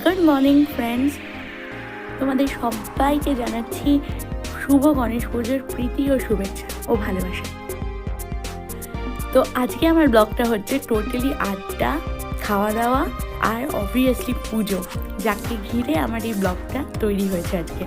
Good morning friends, তোমাদের সবাইকে জানাচ্ছি শুভ গণেশ পুজোর প্রীতি ও শুভেচ্ছা ও ভালোবাসা। তো আজকে আমার ব্লগটা হচ্ছে টোটালি আড্ডা, খাওয়া দাওয়া আর অবভিয়াসলি পুজো, যাকে ঘিরে আমার এই ব্লগটা তৈরি হয়েছে আজকে।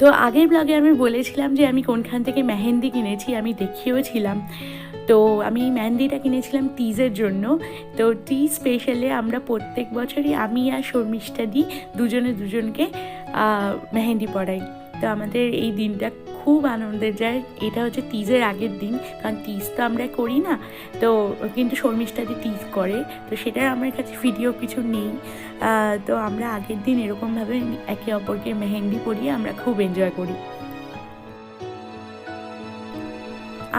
তো আগের ব্লগে আমি বলেছিলাম যে আমি কোনখান থেকে মেহেন্দি কিনেছি, আমি দেখিয়েওছিলাম। তো আমি মেহেন্দিটা কিনেছিলাম টিজের জন্য। তো টিজ স্পেশালে আমরা প্রত্যেক বছরই আমি আর শর্মিষ্ঠা দিই দুজনকে মেহেন্দি পরাই। তো আমাদের এই দিনটা খুব আনন্দের যায়। এটা হচ্ছে টিজের আগের দিন, কারণ টিজ তো আমরা করি না, তো কিন্তু শর্মিষ্ঠা দি টিজ করে। তো সেটার আমার কাছে ভিডিও কিছু নেই। তো আমরা আগের দিন এরকমভাবে একে অপরকে মেহেন্দি পরিয়ে আমরা খুব এনজয় করি।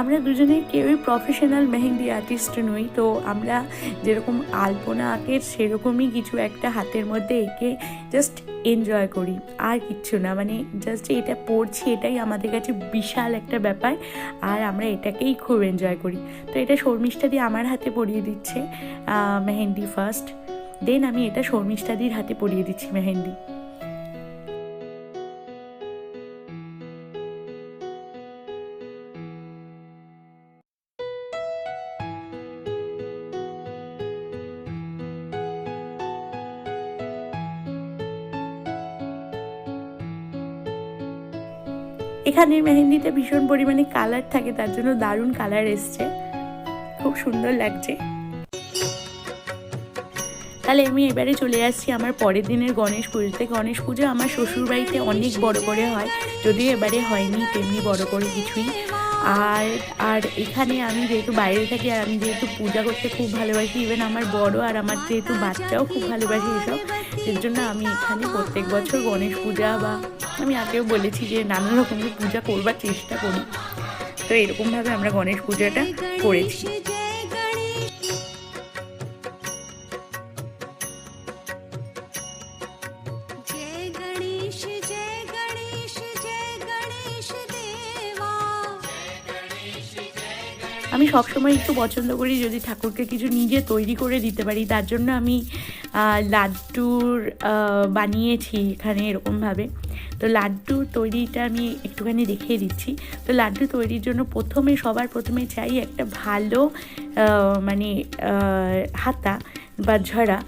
আমরা দুজনে কেউই প্রফেশনাল মেহেন্দি আর্টিস্ট নই, তো আমরা যেরকম আলপনা আঁকের সেরকমই কিছু একটা হাতের মধ্যে এঁকে জাস্ট এনজয় করি, আর কিচ্ছু না। মানে জাস্ট এটা পড়ছি, এটাই আমাদের কাছে বিশাল একটা ব্যাপার, আর আমরা এটাকেই খুব এনজয় করি। তো এটা শর্মিষ্ঠা দি আমার হাতে পরিয়ে দিচ্ছে মেহেন্দি ফার্স্ট, দেন আমি এটা শর্মিষ্ঠা দির হাতে পরিয়ে দিচ্ছি মেহেন্দি। এখানের মেহেন্দিতে ভীষণ পরিমাণে কালার থাকে, তার জন্য দারুণ কালার এসছে, খুব সুন্দর লাগছে। তাহলে আমি এবারে চলে আসছি আমার পরের দিনের গণেশ পুজোতে। গণেশ পুজো আমার শ্বশুরবাড়িতে অনেক বড় করে হয়, যদিও এবারে হয়নি তেমনি বড় করে কিছুই। আর এখানে আমি যেহেতু বাইরে থাকি, আর আমি যেহেতু পূজা করতে খুব ভালোবাসি, ইভেন আমার বড় আর আমার যেহেতু বাচ্চাও খুব ভালোবাসি এসব, এর জন্য আমি এখানে প্রত্যেক বছর গণেশ পূজা, বা আমি আগেও বলেছি যে নানা রকমের পূজা করবার চেষ্টা করি। তো এরকমভাবে আমরা গণেশ পূজাটা করেছি। আমি সবসময় একটু পছন্দ করি যদি ঠাকুরকে কিছু নিজে তৈরি করে দিতে পারি, তার জন্য আমি লাড্ডুর বানিয়েছি এখানে এরকমভাবে। তো লাড্ডু তৈরিটা আমি একটুখানি দেখিয়ে দিচ্ছি। তো লাড্ডু তৈরির জন্য সবার প্রথমে চাই একটা ভালো মানে হাতা বা ঝরা,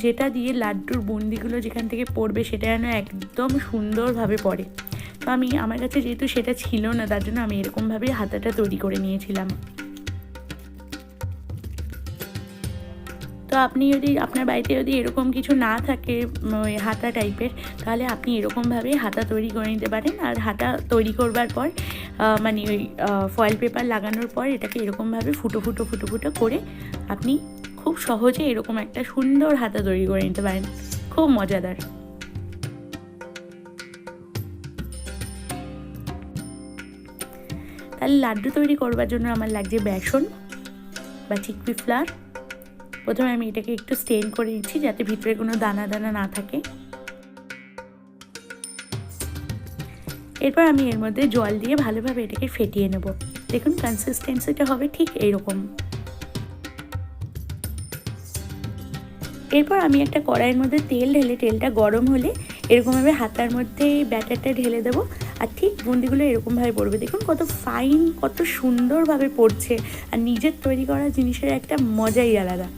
যেটা দিয়ে লাড্ডুর বুন্দিগুলো যেখান থেকে পড়বে সেটা যেন একদম সুন্দরভাবে পড়ে। তো আমার কাছে যেহেতু সেটা ছিল না, তার জন্য আমি এরকমভাবে হাতাটা তৈরি করে নিয়েছিলাম। তো আপনি যদি আপনার বাড়িতে যদি এরকম কিছু না থাকে ওই হাতা টাইপের, তাহলে আপনি এরকমভাবে হাতা তৈরি করে নিতে পারেন। আর হাতা তৈরি করবার পর মানে ওই ফয়েল পেপার লাগানোর পর এটাকে এরকমভাবে ফুটো করে আপনি খুব সহজে এরকম একটা সুন্দর হাতা তৈরি করে নিতে পারেন, খুব মজাদার। তাহলে লাড্ডু তৈরি করবার জন্য আমার লাগছে বেসন বা চিকপি ফ্লাওয়ার। প্রথমে আমি এটাকে একটু স্টেন করে নিচ্ছি যাতে ভিতরে কোনো দানা না থাকে। এরপর আমি এর মধ্যে জল দিয়ে ভালোভাবে এটাকে ফেটিয়ে নেব। দেখুন কনসিস্টেন্সিটা হবে ঠিক এইরকম। এরপর আমি একটা কড়াইয়ের মধ্যে তেল ঢেলে, তেলটা গরম হলে এরকমভাবে হাতার মধ্যে ব্যাটারটা ঢেলে দেবো, আর ঠিক বুন্দিগুলো এরকমভাবে পড়বে। দেখুন কত ফাইন, কত সুন্দরভাবে পড়ছে, আর নিজের তৈরি করা জিনিসের একটা মজাই আলাদা।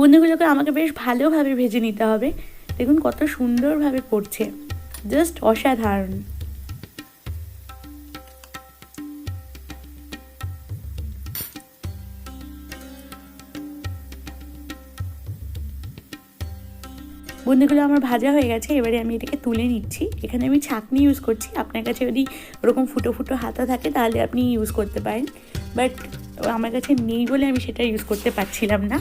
বুন্দিগুলোকে আমাকে বেশ ভালোভাবে ভেজে নিতে হবে। দেখুন কত সুন্দরভাবে পড়ছে, জাস্ট অসাধারণ। বুন্দিগুলো আমার ভাজা হয়ে গেছে, এবারে আমি এটাকে তুলে নিচ্ছি। এখানে আমি ছাঁকনি ইউজ করছি, আপনার কাছে যদি ওরকম ফুটো হাতা থাকে তাহলে আপনি ইউজ করতে পারেন, বাট আমার কাছে নেই বলে আমি সেটা ইউজ করতে পারছিলাম না।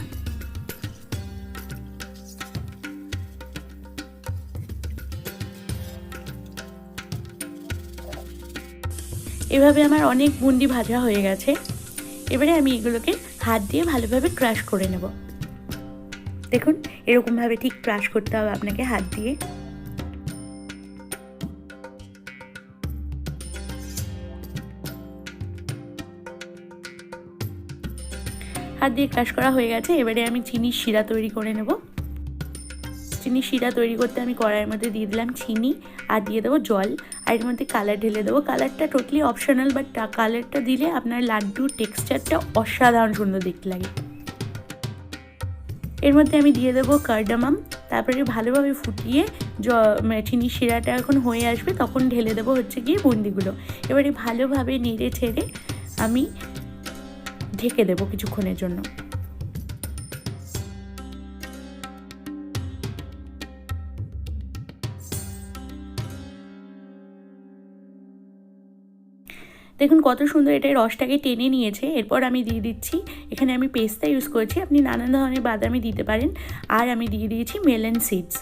এভাবে আমার অনেক বুন্দি ভাজা হয়ে গেছে। এবারে আমি এগুলোকে হাত দিয়ে ভালোভাবে ক্রাশ করে নেব। দেখুন এরকমভাবে ঠিক ক্রাশ করতে হবে আপনাকে হাত দিয়ে। হাত দিয়ে ক্রাশ করা হয়ে গেছে। এবারে আমি চিনির শিরা তৈরি করে নেব। চিনির শিরা তৈরি করতে আমি কড়াইয়ের মধ্যে দিয়ে দিলাম চিনি আর দিয়ে দেবো জল, আর এর মধ্যে কালার ঢেলে দেবো। কালারটা টোটালি অপশনাল, বাট কালারটা দিলে আপনার লাড্ডুর টেক্সচারটা অসাধারণ সুন্দর দেখতে লাগে। এর মধ্যে আমি দিয়ে দেবো কার্ডামাম। তারপরে ভালোভাবে ফুটিয়ে চিনির শিরাটা এখন হয়ে আসবে, তখন ঢেলে দেবো হচ্ছে গিয়ে বুন্দিগুলো। এবারে ভালোভাবে নেড়ে ছেড়ে আমি ঢেকে দেবো কিছুক্ষণের জন্য। দেখুন কত সুন্দর এটা রসটাকে টেনে নিয়েছে। এরপর আমি দিয়ে দিচ্ছি, এখানে আমি পেস্তা ইউজ করেছি, আপনি নানান ধরনের বাদামি দিতে পারেন। আর আমি দিয়ে দিয়েছি মেলন সিডস।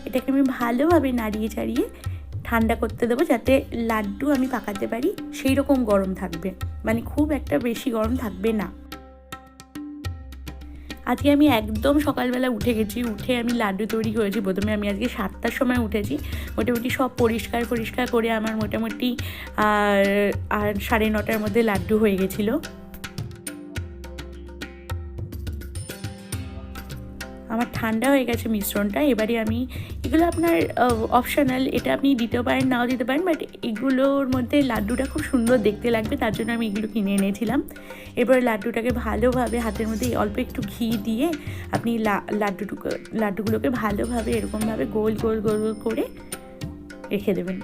এটাকে আমি ভালোভাবে নাড়িয়ে চাড়িয়ে ঠান্ডা করতে দেবো, যাতে লাড্ডু আমি পাকাতে পারি সেই রকম গরম থাকবে, মানে খুব একটা বেশি গরম থাকবে না। আজকে আমি একদম সকালবেলা উঠে গেছি, উঠে আমি লাড্ডু তৈরি করেছি। প্রথমে আমি আজকে 7টার সময় উঠেছি, মোটামুটি সব পরিষ্কার করে আমার মোটামুটি আর 9:30টার মধ্যে লাড্ডু হয়ে গেছিলো। আমার ঠান্ডা হয়ে গেছে মিশ্রণটা। এবারে আমি এগুলো আপনার অপশনাল, এটা আপনি দিতেও পারেন নাও দিতে পারেন, বাট এগুলোর মধ্যে লাড্ডুটা খুব সুন্দর দেখতে লাগবে, তার জন্য আমি এগুলো কিনে এনেছিলাম। এবার লাড্ডুটাকে ভালোভাবে হাতের মধ্যে অল্প একটু ঘি দিয়ে আপনি লাড্ডুগুলোকে ভালোভাবে এরকমভাবে গোল গোল গোল গোল করে রেখে দেবেন।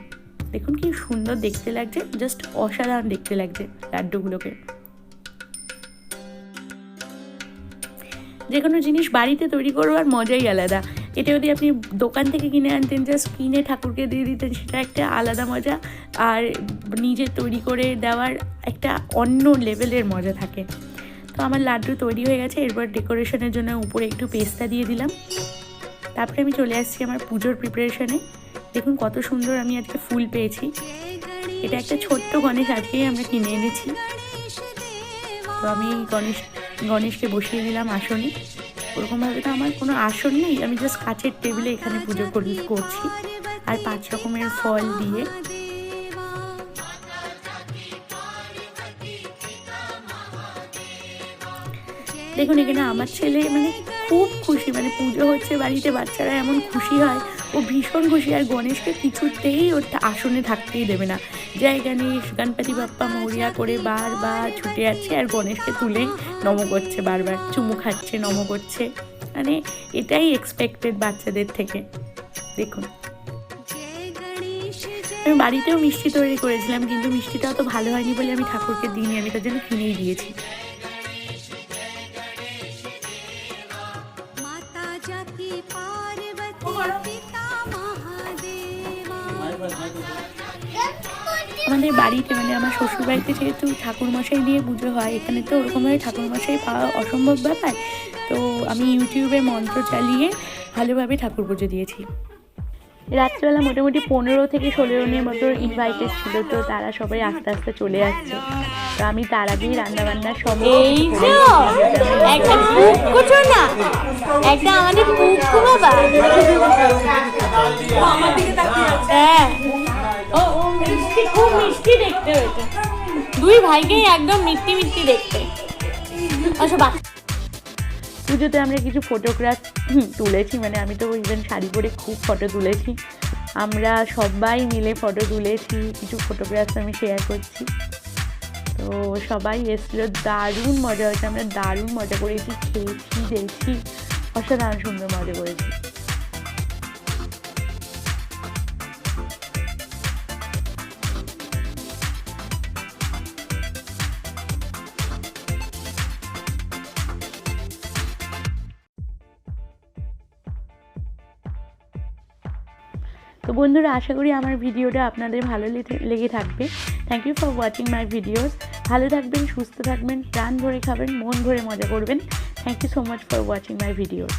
দেখুন কি সুন্দর দেখতে লাগছে, জাস্ট অসাধারণ দেখতে লাগছে লাড্ডুগুলোকে। যে কোনো জিনিস বাড়িতে তৈরি করবার মজাই আলাদা। এটা যদি আপনি দোকান থেকে কিনে আনতেন, জাস্ট কিনে ঠাকুরকে দিয়ে দিতেন, সেটা একটা আলাদা মজা, আর নিজে তৈরি করে দেওয়ার একটা অন্য লেভেলের মজা থাকে। তো আমার লাড্ডু তৈরি হয়ে গেছে। এরপর ডেকোরেশনের জন্য উপরে একটু পেস্তা দিয়ে দিলাম। তারপরে আমি চলে আসছি আমার পুজোর প্রিপারেশনে। দেখুন কত সুন্দর আমি আজকে ফুল পেয়েছি। এটা একটা ছোট্ট গণেশ আজকেই আমরা কিনে এনেছি। তো আমি গণেশকে বসিয়ে দিলাম আসনে। ওরকমভাবে তো আমার কোনো আসন নেই, আমি জাস্ট কাচের টেবিলে এখানে পুজো করছি, আর 5 রকমের ফল দিয়ে। দেখুন এখানে আমার ছেলে মানে খুব খুশি, মানে পুজো হচ্ছে বাড়িতে, বাচ্চারা এমন খুশি হয়, ও ভীষণ খুশি। আর গণেশকে কিছুতেই ওর আসনে থাকতেই দেবে না, জয় গণেশ গণপতি বাপ্পা মরিয়া করে বারবার ছুটে যাচ্ছে, আর গণেশকে তুলেই নম করছে, বারবার চুমু খাচ্ছে, নম করছে। মানে এটাই এক্সপেক্টেড বাচ্চাদের থেকে। দেখুন আমি বাড়িতেও মিষ্টি তৈরি করেছিলাম, কিন্তু মিষ্টিটা অত ভালো হয়নি বলে আমি ঠাকুরকে দিইনি, আমি তার জন্য কিনেই দিয়েছি। আমাদের বাড়িতে মানে আমার শ্বশুরবাড়িতে যেহেতু ঠাকুরমশাই দিয়ে পুজো হয়, এখানে তো ওরকমভাবে ঠাকুরমশাই পাওয়া অসম্ভব ব্যাপার। তো আমি ইউটিউবে মন্ত্র চালিয়ে ভালোভাবে ঠাকুর পুজো দিয়েছি। রাত্রিবেলা মোটামুটি 15 থেকে 16 জনের মতো ইনভাইটেড ছিল, তো তারা সবাই আস্তে আস্তে চলে আসছে। তো আমি তার আগেই রান্নাবান্নার সময় খুব মিষ্টি দেখতে হয়েছে, দুই ভাইকেই একদম মিষ্টি মিষ্টি দেখতে। পুজোতে আমরা কিছু ফটোগ্রাফ তুলেছি, মানে আমি তো ইভেন শাড়ি পরে খুব ফটো তুলেছি। আমরা সবাই মিলে ফটো তুলেছি, কিছু ফটোগ্রাফস আমি শেয়ার করছি। তো সবাই এসেছিলো, দারুণ মজা হয়েছে, আমরা দারুণ মজা করেছি, খেয়েছি দেখছি, অসাধারণ সুন্দর মজা করেছি। তো বন্ধুরা, আশা করি আমার ভিডিওটা আপনাদের ভালো লেগে থাকবে। Thank you for watching my videos. ভালো থাকবেন, সুস্থ থাকবেন, প্রাণ ভরে খাবেন, মন ভরে মজা করবেন। Thank you so much for watching my videos.